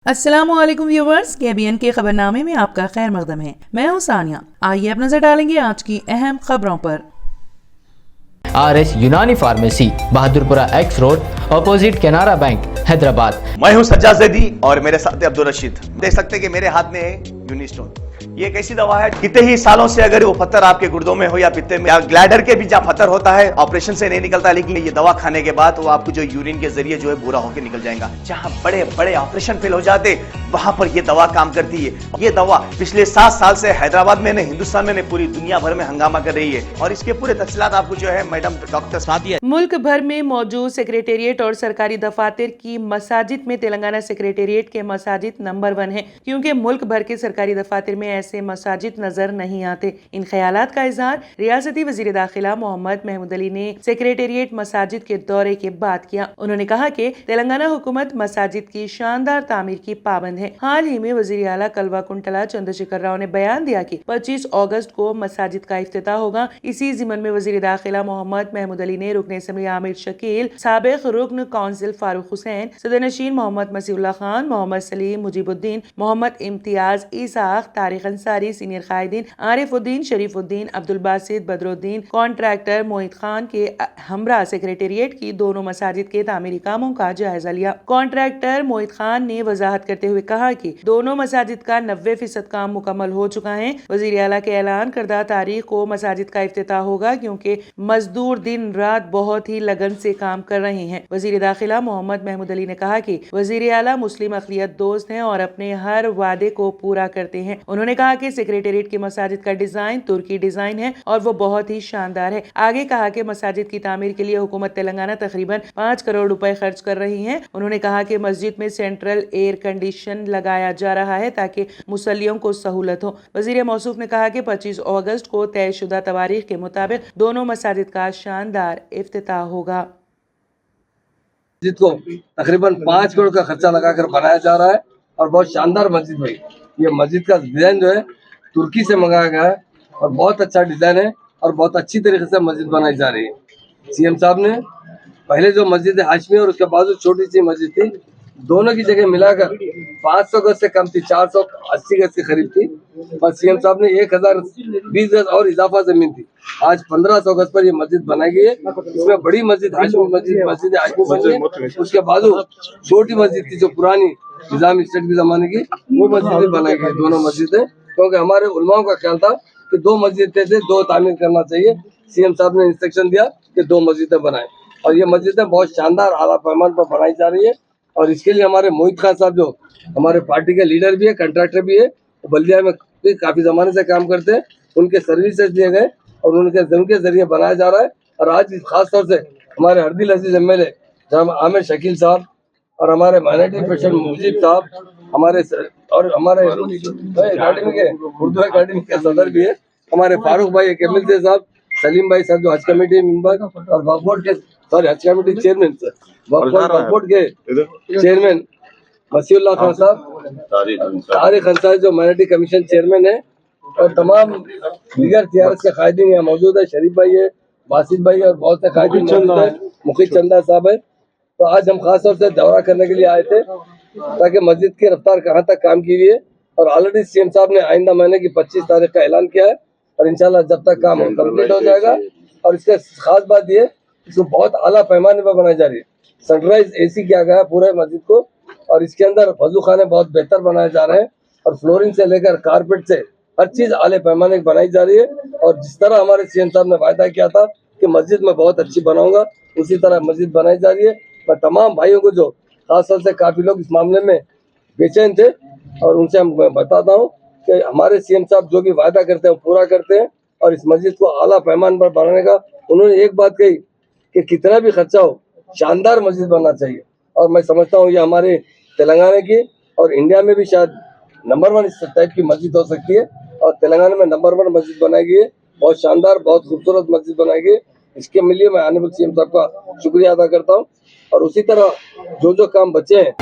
अस्सलामुअलैकुम viewers, KBN के खबरनामे में आपका खैर मकदम है। मैं हूं सानिया। आइए अब नजर डालेंगे आज की अहम खबरों पर। RS यूनानी pharmacy, Bahadurpura x road, opposite Canara bank, Hyderabad. मैं हूं सज्जाद ज़ैदी और मेरे साथ अब्दुल रशीद। देख सकते हैं कि मेरे हाथ में है यूनिस्टोन। ये एक ऐसी दवा है, कितने ही सालों से अगर वो पत्थर आपके गुर्दों में हो या पित्ते में या ग्लैडर के भी जहाँ पत्थर होता है, ऑपरेशन से नहीं निकलता, लेकिन ये दवा खाने के बाद वो आपको जो यूरिन के जरिए जो है बुरा होकर निकल जाएगा। जहाँ बड़े बड़े ऑपरेशन फेल हो जाते, वहां पर ये दवा काम करती है। ये दवा पिछले 7 साल से हैदराबाद में, हिंदुस्तान में, पूरी दुनिया भर में हंगामा कर रही है और इसके पूरे तफसीलात आपको जो है मैडम डॉक्टर सादिया। मुल्क भर में मौजूद सेक्रेटेरिएट और सरकारी दफातर की मसाजिद में तेलंगाना सेक्रेटेरिएट के मसाजिद नंबर 1 है, क्योंकि मुल्क भर के सरकारी दफातर में ऐसे मसाजिद नजर नहीं आते। इन ख्यालात का इजहार रियासती वजीर दाखिला मोहम्मद महमूद अली ने सेक्रेटेरिएट मसाजिद के दौरे के बाद किया। उन्होंने कहा कि तेलंगाना हुकूमत मसाजिद की शानदार तामीर की पाबंद है। हाल ही में वजीर आला कलवा कुंटला चंद्रशेखर राव ने बयान दिया कि 25 अगस्त को मसाजिद का इफ्तिताह होगा। इसी जिमन में वजीर दाखिला मोहम्मद महमूद अली ने रुकन असम्बली आमिर शकील, साबिक रुकन काउंसिल फारूक हुसैन, सदर नशीन मोहम्मद मसीउल्लाह खान, मोहम्मद सलीम मुजीबुद्दीन, मोहम्मद इम्तियाज, इसाक, तारिक अंसारी, सीनियर कायदीन आरिफुद्दीन, शरीफुद्दीन, अब्दुल बासित, बदरुद्दीन, कॉन्ट्रैक्टर मोहित खान के हमरा सेक्रेटेरिएट की दोनों मसाजिद के तामीरी कामों का जायजा लिया। कॉन्ट्रैक्टर मोहित खान ने वजाहत करते हुए कहा कि दोनों मसाजिद का 90% काम मुकम्मल हो चुका है। वजीर आला के ऐलान करदा तारीख को मसाजिद का इफ्तिताह होगा, क्योंकि मजदूर दिन रात बहुत ही लगन से काम कर रहे हैं। वजीर दाखिला मोहम्मद महमूद अली ने कहा कि वजीर आला मुस्लिम अक़लियत दोस्त हैं और अपने हर वादे को पूरा करते हैं। उन्होंने कहा कि सेक्रेटेरिएट की मसाजिद का डिजाइन तुर्की डिजाइन है और वो बहुत ही शानदार है। आगे कहा कि मसाजिद की तामीर के लिए हुकूमत तेलंगाना तकरीबन 5 करोड़ रुपए खर्च कर रही है। उन्होंने कहा कि मस्जिद में सेंट्रल एयर कंडीशन लगाया जा रहा है ताकि मुसल्लियों को सहूलत हो। वजीर मौसूफ ने कहा कि 25 अगस्त को तयशुदा तवारीख के मुताबिक दोनों मसाजिद का शानदार इफ्तिताह होगा। मस्जिद को तकरीबन 5 करोड़ का खर्चा लगाकर बनाया जा रहा है और बहुत शानदार मस्जिद भाई। ये मस्जिद का डिजाइन जो है तुर्की से मंगाया गया है और बहुत अच्छा डिजाइन है और बहुत अच्छी तरीके से मस्जिद बनाई जा रही है। CM साहब ने पहले जो मस्जिद हाशमी और उसके बाद जो छोटी सी मस्जिद थी, दोनों की जगह मिलाकर 500 गज से कम थी, 480 गज के करीब थी और CM साहब ने 1020 गज और इजाफा जमीन थी। आज 1500 गज पर ये मस्जिद बनाई गई है। इसमें बड़ी मस्जिद हाशमी मस्जिद हाशमी बनी है। उसके बाजू छोटी मस्जिद थी जो पुरानी निजाम स्टेट के जमाने की, वो मस्जिद भी बनाई गई, दोनों मस्जिदें। क्योंकि हमारे उलमाओं का ख्याल था कि 2 मस्जिदें थे, 2 तामीर करना चाहिए। CM साहब ने इंस्ट्रक्शन दिया कि 2 मस्जिदें बनाएं और ये मस्जिदें बहुत शानदार आला पैमान पर बनाई जा रही है। और इसके लिए हमारे मोहित खान साहब जो हमारे पार्टी के लीडर भी है, कंट्रैक्टर भी है, बल्दिया में भी काफी जमाने से काम करते हैं, उनके सर्विसेज दिए गए और उनके जरिए बनाया जा रहा है। और आज खास तौर से हमारे हरदिल अजीज MLA जनाब आमिर शकील साहब और हमारे माइनॉरिटी प्रेसिडेंट मुजीब साहब, हमारे अकेडमी के उर्दू अकेडमी के सदर भी है, हमारे फारूक भाई MLC साहब, सलीम भाई साहब जो हज कमेटी मेंबर और वक्फ बोर्ड के हज कमेटी चेयरमैन, वक्फ बोर्ड के चेयरमैन मसीउल्लाह खान साहब, तारिक अंसारी जो माइनॉरिटी कमीशन चेयरमैन है और तमाम दीगर TRS के कायदीन यहाँ मौजूद है, शरीफ भाई है, बासित भाई है और बहुत से कायदीन मौजूद है, मुखिद चंदा साहब है। तो आज हम खास तौर से दौरा करने के लिए आए थे ताकि मस्जिद की रफ्तार कहाँ तक काम की हुई है और ऑलरेडी CM साहब ने आइंदा महीने की 25 तारीख का ऐलान किया है और इंशाल्लाह जब तक काम कंप्लीट हो जाएगा। और इसका खास बात ये इसको बहुत आला पैमाने पर बनाई जा रही है। सनराइज AC किया गया है पूरे मस्जिद को और इसके अंदर वजू खाने बहुत बेहतर बनाए जा रहे हैं और फ्लोरिंग से लेकर कारपेट से हर चीज आले पैमाने की बनाई जा रही है। और जिस तरह हमारे CM साहब ने वायदा किया था कि मस्जिद में बहुत अच्छी बनाऊंगा, उसी तरह मस्जिद बनाई जा रही है। मैं तमाम भाइयों को जो खासतौर से काफी लोग इस मामले में बेचैन थे और उनसे मैं बताता हूँ कि हमारे CM साहब जो भी वायदा करते हैं वो पूरा करते हैं और इस मस्जिद को आला पैमान पर बनाने का उन्होंने एक बात कही कि कितना भी खर्चा हो शानदार मस्जिद बनना चाहिए। और मैं समझता हूँ ये हमारे तेलंगाना की और इंडिया में भी शायद नंबर 1 इस टाइप की मस्जिद हो सकती है और तेलंगाना में नंबर 1 मस्जिद बनाई गई है। बहुत शानदार बहुत खूबसूरत मस्जिद बनाई गई है। इसके लिए मैं ऑनरेबल CM साहब का शुक्रिया अदा करता हूँ और उसी तरह जो काम बचे हैं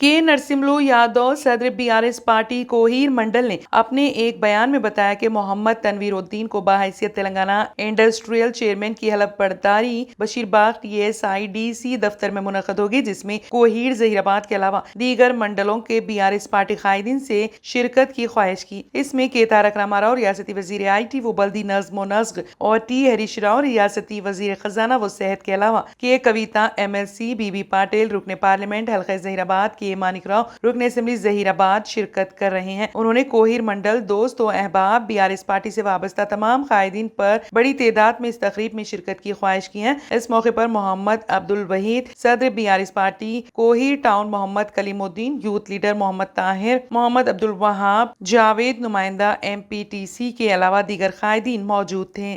के नरसिम्लू यादव सदर बीआरएस पार्टी कोहीर मंडल ने अपने एक बयान में बताया कि मोहम्मद तनवीरुद्दीन को बाहैसियत तेलंगाना इंडस्ट्रियल चेयरमैन की हलफ बर्दारी बशीरबाग टीएसआई डीसी दफ्तर में मुनक़द होगी, जिसमें कोहीर जहीराबाद के अलावा दीगर मंडलों के बीआरएस पार्टी कायदीन से शिरकत की ख्वाहिश की। इसमें के तारक रामाराव रियासती वजीर IT व बल्दी नज़्म व नस्ग और टी हरीश राव रियासती वजीर खजाना व सेहत के अलावा के कविता MLC बीबी पाटिल रुकने पार्लियामेंट हल्का जहीराबाद के मानिक राव रुकने असेंबली जहीराबाद शिरकत कर रहे हैं। उन्होंने कोहीर मंडल दोस्त व अहबाब बीआरएस पार्टी से वाबस्ता तमाम कायदीन पर बड़ी तादाद में इस तकरीब में शिरकत की ख्वाहिश की है। इस मौके पर मोहम्मद अब्दुल वहीद सदर BRS party Kohir town, Mohammad Kaleemuddin youth leader, Mohammad Tahir, Mohammad Abdul Wahab, Javed नुमाइंदा MPTC के अलावा दीगर कायदीन मौजूद थे।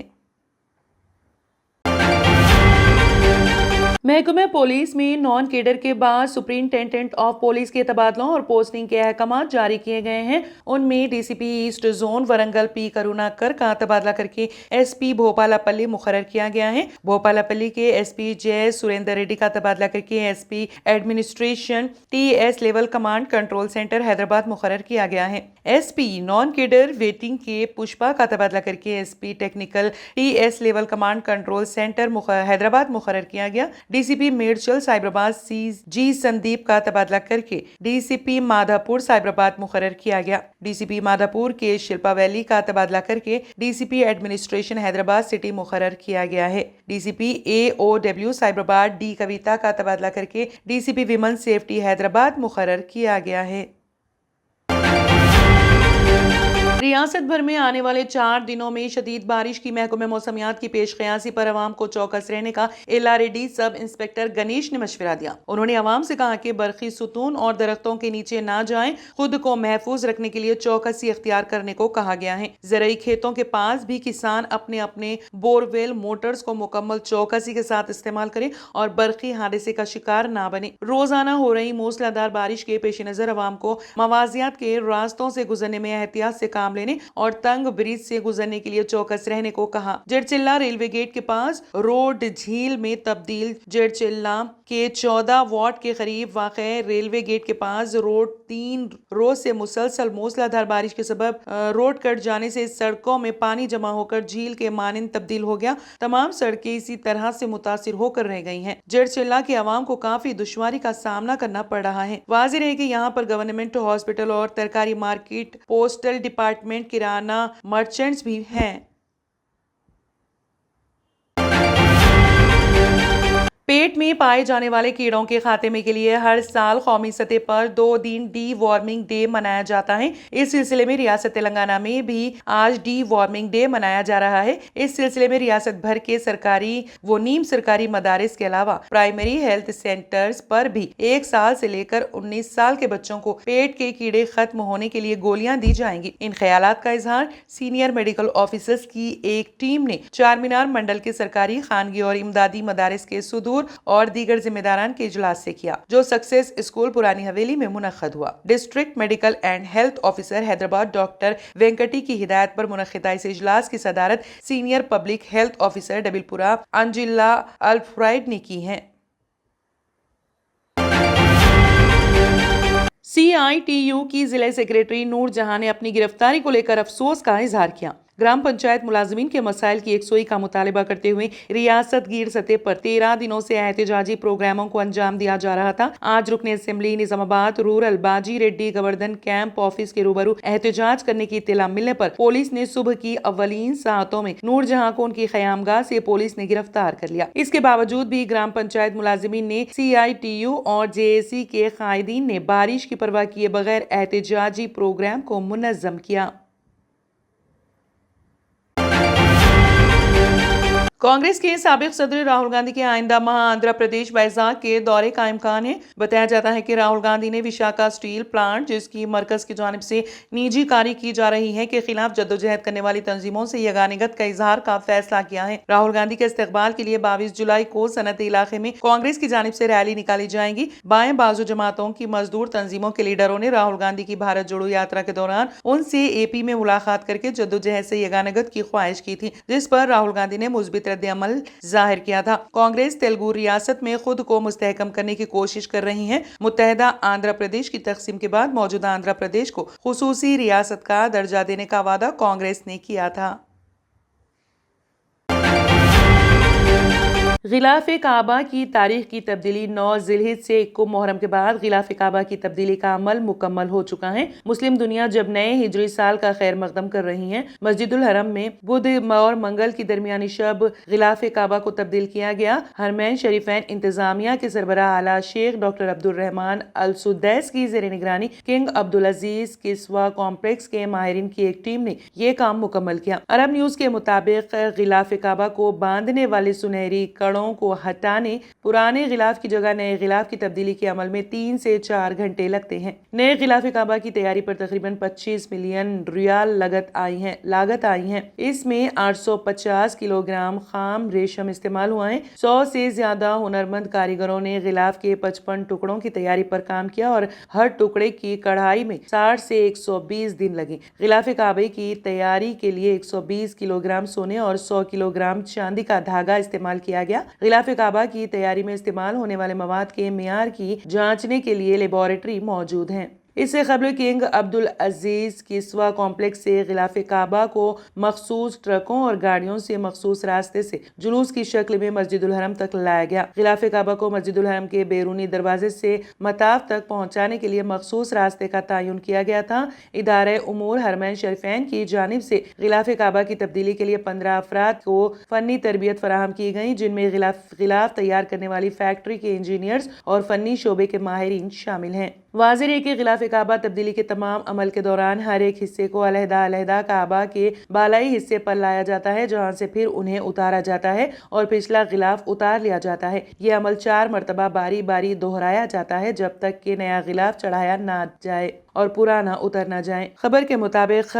महकमे पुलिस में नॉन केडर के बाद सुपरिंटेंडेंट ऑफ पुलिस के तबादलों और पोस्टिंग के अहकाम जारी किए गए हैं। उनमें DCP east zone Warangal P Karunakar का तबादला करके SP भोपालापल्ली मुकर्रर किया गया है। भोपालापल्ली के SP जय सुरेंद्र रेड्डी का तबादला करके SP administration TS level command control centre Hyderabad मुकर्रर किया गया है। SP नॉन केडर वेटिंग के पुष्पा का तबादला करके SP technical TS level command control centre Hyderabad मुकर्रर किया गया। DCP मेडचल साइबराबाद CG संदीप का तबादला करके DCP माधापुर साइबराबाद मुकर्रर किया गया। DCP माधापुर के शिल्पा वैली का तबादला करके DCP एडमिनिस्ट्रेशन हैदराबाद सिटी मुकर्रर किया गया है। DCP AOW साइबराबाद D कविता का तबादला करके DCP विमन सेफ्टी हैदराबाद मुकर्रर किया गया है। रियासत भर में आने वाले 4 दिनों में शदीद बारिश की महकमे मौसमियात की पेशकयासी पर अवाम को चौकस रहने का LRD सब इंस्पेक्टर गणेश ने मशवरा दिया। उन्होंने अवाम से कहा कि बरखी सुतून और दरख्तों के नीचे ना जाएं, खुद को महफूज रखने के लिए चौकसी इख्तियार करने को कहा गया है। ज़राई खेतों के पास भी किसान अपने अपने बोरवेल मोटर्स को मुकम्मल चौकसी के साथ इस्तेमाल करें और बरखी हादसे का शिकार ना बने। रोजाना हो रही मूसलाधार बारिश के पेश नजर अवाम को मवाजियात के रास्तों से गुजरने में एहतियात से काम लेने और तंग ब्रिज से गुजरने के लिए चौकस रहने को कहा। जेड़चिल्ला रेलवे गेट के पास रोड झील में तब्दील। जेड़चिल्ला के 14 वार्ड के करीब वाक़े रेलवे गेट के पास रोड 3 रोज से मुसलसल मूसलाधार बारिश के सबब रोड कट जाने से सड़कों में पानी जमा होकर झील के मानिंद तब्दील हो गया। तमाम सड़कें इसी तरह से मुतासिर होकर रह गई हैं। जेड़चिल्ला के अवाम को काफी दुश्वारी का सामना करना पड़ रहा है। वाज़ेह है कि यहाँ पर गवर्नमेंट हॉस्पिटल और तरकारी मार्केट, पोस्टल डिपार्टमेंट, किराना मर्चेंट्स भी हैं। पेट में पाए जाने वाले कीड़ों के खात्मे के लिए हर साल कौमी सतह पर 2 दिन डी वार्मिंग डे मनाया जाता है। इस सिलसिले में रियासत तेलंगाना में भी आज डी वार्मिंग डे मनाया जा रहा है। इस सिलसिले में रियासत भर के सरकारी व नीम सरकारी मदारिस के अलावा प्राइमरी हेल्थ सेंटर्स पर भी 1 साल से लेकर 19 साल के बच्चों को पेट के कीड़े खत्म होने के लिए गोलियां दी जाएंगी। इन ख्यालात का इजहार सीनियर मेडिकल ऑफिसर्स की एक टीम ने चारमीनार मंडल के सरकारी, खानगी और इमदादी मदारिस के सुदूर और दीगर जिम्मेदारान के इजलास से किया, जो सक्सेस स्कूल पुरानी हवेली में मुनक्कद हुआ। District medical and health officer Hyderabad doctor Venkati की हिदायत पर मुनक्किदा इस इजलास की सदारत senior public health officer Dabirpura Angela Alfred ने की है। CITU की जिला सेक्रेटरी नूर जहां ने अपनी गिरफ्तारी को लेकर अफसोस का इजहार किया। ग्राम पंचायत मुलाजिमीन के मसाइल की एकसोई का मुतालबा करते हुए रियासत गिर सतह पर 13 दिनों से एहतजाजी प्रोग्रामों को अंजाम दिया जा रहा था। आज रुकने असेंबली निजामाबाद रूरल बाजी रेड्डी गोवर्धन कैंप ऑफिस के रूबरू एहतजाज करने की इत्तला मिलने पर पुलिस ने सुबह की अव्वलीन सातों में नूर जहां को उनकी क़यामगाह से पुलिस ने गिरफ्तार कर लिया। इसके बावजूद भी ग्राम पंचायत मुलाजिमीन ने CITU और JAC के कायदीन ने बारिश की परवाह किए बगैर एहतजाजी प्रोग्राम को मुनज़्ज़म किया। कांग्रेस के साबिक सदर राहुल गांधी के आइंदा माह आंध्र प्रदेश वैजाग के दौरे का इम्कान है। बताया जाता है कि राहुल गांधी ने विशाखा स्टील प्लांट, जिसकी मरकज की जानिब से निजीकारी की जा रही है, के खिलाफ जद्दोजहद करने वाली तंजीमों से यगानिगत का इजहार का फैसला किया है। राहुल गांधी के इस्तकबाल के लिए 22 जुलाई को सनती इलाके में कांग्रेस की जानिब से रैली निकाली जाएगी। बाएं बाजू जमातों की मजदूर तंजीमों के लीडरों ने राहुल गांधी की भारत जोड़ो यात्रा के दौरान उनसे AP में मुलाकात करके जद्दोजहद से यगानिगत की ख्वाहिश की थी, जिस पर राहुल गांधी ने मुस्बित रद्द-ए-अमल जाहिर किया था। कांग्रेस तेलुगु रियासत में खुद को मुस्तहकम करने की कोशिश कर रही है। मुत्तहिदा आंध्र प्रदेश की तकसीम के बाद मौजूदा आंध्र प्रदेश को खुसूसी रियासत का दर्जा देने का वादा कांग्रेस ने किया था। गिलाफ-ए काबा की तारीख की तब्दीली 9 जिलहिज से 1 मुहर्रम के बाद गिलाफ-ए काबा की तब्दीली का अमल मुकम्मल हो चुका है। मुस्लिम दुनिया जब नए हिजरी साल का खैर मकदम कर रही है, मस्जिदुल हरम में बुध और मंगल की दरमियानी शब गिलाफ-ए काबा को तब्दील किया गया। हरमैन शरीफैन इंतजामिया के सरबराह आला शेख डॉक्टर अब्दुल रहमान अल सुदैस की ज़ेर निगरानी किंग अब्दुल अजीज किस्वा कॉम्प्लेक्स के माहिरीन की एक टीम ने ये काम मुकम्मल किया। अरब न्यूज के मुताबिक गिलाफ-ए काबा को बांधने वाले सुनहरी को हटाने पुराने गिलाफ की जगह नए गिलाफ की तब्दीली के अमल में 3 से 4 घंटे लगते हैं। नए गिलाफ काबा की तैयारी पर तकरीबन 25 मिलियन रियाल लागत आई है। इसमें 850 किलोग्राम खाम रेशम इस्तेमाल हुआ है। 100 से ज्यादा हुनरमंद कारीगरों ने गिलाफ के 55 टुकड़ों की तैयारी पर काम किया और हर टुकड़े की कढ़ाई में 60 से 120 दिन लगे। गिलाफ काबे की तैयारी के लिए 120 किलोग्राम सोने और 100 किलोग्राम चांदी का धागा इस्तेमाल किया गया। गिलाफ-ए काबा की तैयारी में इस्तेमाल होने वाले मवाद के मियार की जांचने के लिए लेबोरेटरी मौजूद हैं। इससे कबल किंग अब्दुल अजीज किस्वा कॉम्प्लेक्स से गिलाफ काबा को मखसूस ट्रकों और गाड़ियों से मखसूस रास्ते से जुलूस की शक्ल में मस्जिदुल हरम तक लाया गया। गिलाफ काबा को मस्जिदुल हरम के बैरूनी दरवाजे से मताफ तक पहुंचाने के लिए मखसूस रास्ते का तयन किया गया था। इदारे उमूर हरमैन शरीफैन की जानिब से गिलाफ काबा की तब्दीली के लिए 15 अफराद को फनी तरबियत फराहम की गई, जिनमें गिलाफ तैयार करने वाली फैक्ट्री के इंजीनियर्स और फनी शोबे के माहिरीन शामिल हैं। वाज़ेह है कि गिलाफ काबा तब्दीली के तमाम अमल के दौरान हर एक हिस्से को अलहदा काबा के बालाई हिस्से पर लाया जाता है, जहां से फिर उन्हें उतारा जाता है और पिछला गिलाफ उतार लिया जाता है। ये अमल 4 मरतबा बारी बारी दोहराया जाता है जब तक कि नया गिलाफ चढ़ाया ना जाए और पुराना उतर न जाए। खबर के मुताबिक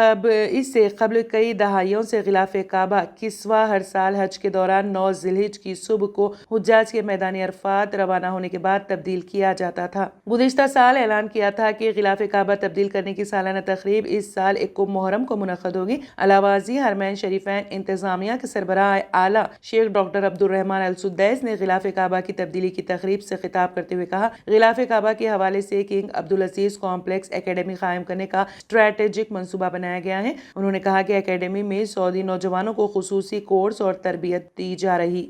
इससे कबल कई दहाइयों से गिलाफ काबा किस्वा हर साल हज के दौरान 9 जिलहिज की सुबह को हुज्जाज के मैदान अरफात रवाना होने के बाद तब्दील किया जाता था। गुज़िश्ता साल ऐलान किया था कि गिलाफ काबा तब्दील करने की सालाना तकरीब इस साल 1 मुहर्रम को मुनक़्क़द होगी। अलावाज़ी हरमैन शरीफैन इंतजामिया के सरबराह आला शेख डॉक्टर अब्दुल रहमान अल सुदैस ने गिलाफ काबा की तब्दीली की तकरीब से खिताब करते हुए कहा, गिलाफ काबा के हवाले से किंग अब्दुल अजीज कॉम्प्लेक्स एकेडमी कायम करने का स्ट्रैटेजिक मंसूबा बनाया गया है। उन्होंने कहा कि एकेडमी में सऊदी नौजवानों को खुसूसी कोर्स और तरबियत दी जा रही।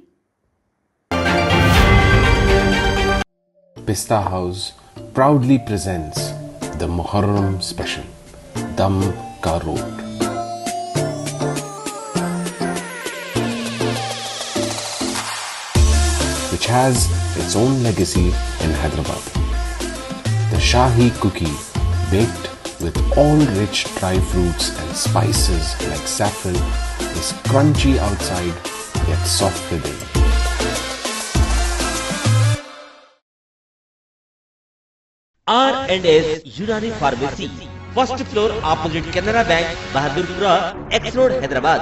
Pista House proudly presents the Muharram special, Dam Ka Road. Which has its own legacy in Hyderabad. The Shahi cookie, baked with all rich dry fruits and spices like saffron, is crunchy outside yet soft within. R&S यूनानी pharmacy, first floor opposite Canara bank, Bahadurpura, x road, Hyderabad.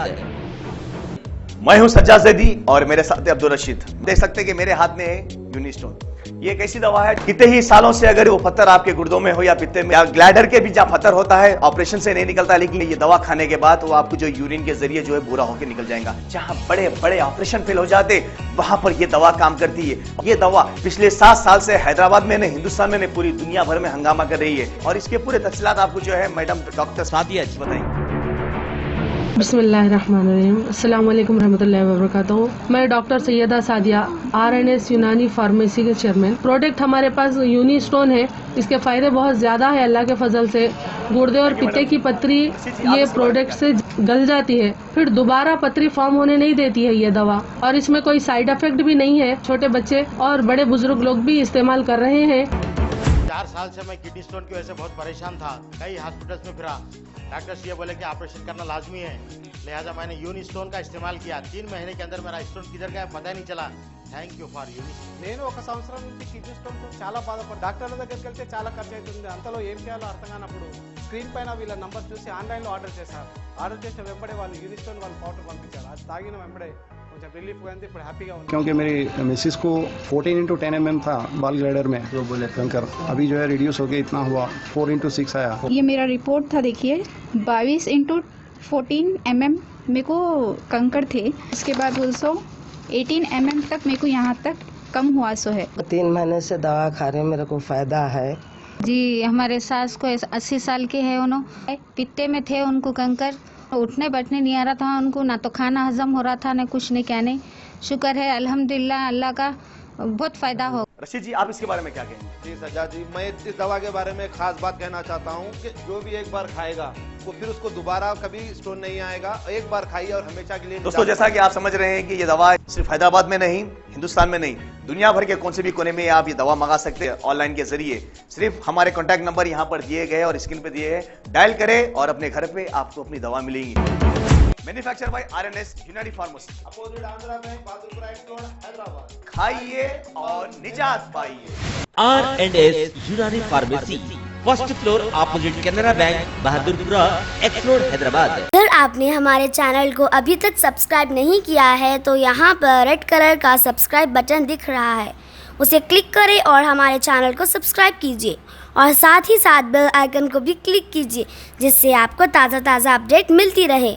मैं हूं सज्जाद ज़ैदी और मेरे साथ अब्दुल रशीद। देख सकते हैं कि मेरे हाथ में है यूनिस्टोन। ये एक ऐसी दवा है, कितने ही सालों से अगर वो पत्थर आपके गुर्दों में हो या पित्ते में या ग्लैडर के भी जहाँ पत्थर होता है, ऑपरेशन से नहीं निकलता, लेकिन ये दवा खाने के बाद वो आपको जो यूरिन के जरिए जो है पूरा होकर निकल जाएगा। जहाँ बड़े बड़े ऑपरेशन फेल हो जाते, वहां पर ये दवा काम करती है। ये दवा पिछले 7 साल से हैदराबाद में, हिंदुस्तान में, पूरी दुनिया भर में हंगामा कर रही है। और इसके पूरे तफसीलात आपको जो है मैडम डॉक्टर सादिया जी बताएंगे। बिस्मिल्लाहिर्रहमानिर्रहीम, अस्सलाम वालेकुम रहमतुल्लाहि व बरकातहू। मैं डॉक्टर सैयदा सादिया, R&S यूनानी फार्मेसी के चेयरमैन। प्रोडक्ट हमारे पास यूनिस्टोन है। इसके फायदे बहुत ज्यादा है अल्लाह के फजल से। गुर्दे और पित्ते की पथरी ये प्रोडक्ट से गल जाती है, फिर दोबारा पथरी फॉर्म होने नहीं देती है ये दवा। और इसमें कोई साइड इफेक्ट भी नहीं है। छोटे बच्चे और बड़े बुजुर्ग लोग भी इस्तेमाल कर रहे हैं। 4 साल से मैं किडनी स्टोन की वजह से बहुत परेशान था। कई हॉस्पिटल्स में फिरा, डॉक्टर्स ये बोले कि ऑपरेशन करना लाजमी है, लिहाजा मैंने यूनिस्टोन का इस्तेमाल किया। 3 महीने के अंदर मेरा स्टोन किधर गया पता ही नहीं चला। Thank you for Unistone. నేను 1 సంవత్సరం నుంచి కిడ్నీ స్టోన్తో చాలా బాధపడ్డా. డాక్టర్ల దగ్గరికి వెళ్తే చాలా ఖర్చు అవుతుంది. అంతలో ఏం చేయాలో అర్థం కానప్పుడు స్క్రీన్ పైన వీళ్ళ నంబర్ చూసి ఆన్లైన్లో ఆర్డర్ చేశారు. ఆర్డర్ చేసిన వెంబడే వాళ్ళు యూనిస్టోన్ వాళ్ళు పౌడర్ పంపించారు. అది తాగిన వెంబడే కొంచెం రిలీఫ్ అయింది. ఇప్పుడు హ్యాపీగా ఉంది. क्योंकि मेरी मिसिस को 14x10 mm था बाल ग्लाइडर में, तो बोले कंकर अभी जो है रिड्यूस हो गया, इतना हुआ 4x6 आया। ये मेरा रिपोर्ट था, देखिए 22x14 mm मेरे को कंकड़ थे, उसके बाद also 18 mm तक मेरे को यहाँ तक कम हुआ सो है। 3 महीने से दवा खा रहे हैं, मेरे को फायदा है जी। हमारे सास को 80 साल के है, उन्होंने पित्ते में थे, उनको कंकर, उठने बैठने नहीं आ रहा था उनको, ना तो खाना हजम हो रहा था, ना कुछ नहीं, क्या नहीं। शुक्र है अल्हम्दुलिल्लाह, अल्लाह का बहुत फायदा हो। रशीद जी, आप इसके बारे में क्या कहेंगे? जी सज्जाद जी, मैं इस दवा के बारे में खास बात कहना चाहता हूँ कि जो भी एक बार खाएगा वो फिर उसको दोबारा कभी स्टोन नहीं आएगा। एक बार खाइए और हमेशा के लिए। दोस्तों, जैसा कि आप समझ रहे हैं कि ये दवा सिर्फ हैदराबाद में नहीं, हिंदुस्तान में नहीं, दुनिया भर के कौन से भी कोने में आप ये दवा मंगा सकते हैं ऑनलाइन के जरिए। सिर्फ हमारे कॉन्टैक्ट नंबर यहाँ पर दिए गए और स्क्रीन पे दिए हैं, डायल करें और अपने घर पे आपको अपनी दवा मिलेगी। मैन्युफैक्चर बाय आरएनएस यूनानी pharmacy, opposite Andhra bank, Bahadurpura x road, Hyderabad. खाइए और निजात पाइए। R&S यूनानी pharmacy, first floor opposite Canara bank, Bahadurpura x road, Hyderabad. अगर आपने हमारे चैनल को अभी तक सब्सक्राइब नहीं किया है तो यहाँ पर रेड कलर का सब्सक्राइब बटन दिख रहा है, उसे क्लिक करें और हमारे चैनल को सब्सक्राइब कीजिए और साथ ही साथ बेल आइकन को भी क्लिक कीजिए, जिससे आपको ताज़ा अपडेट मिलती रहे।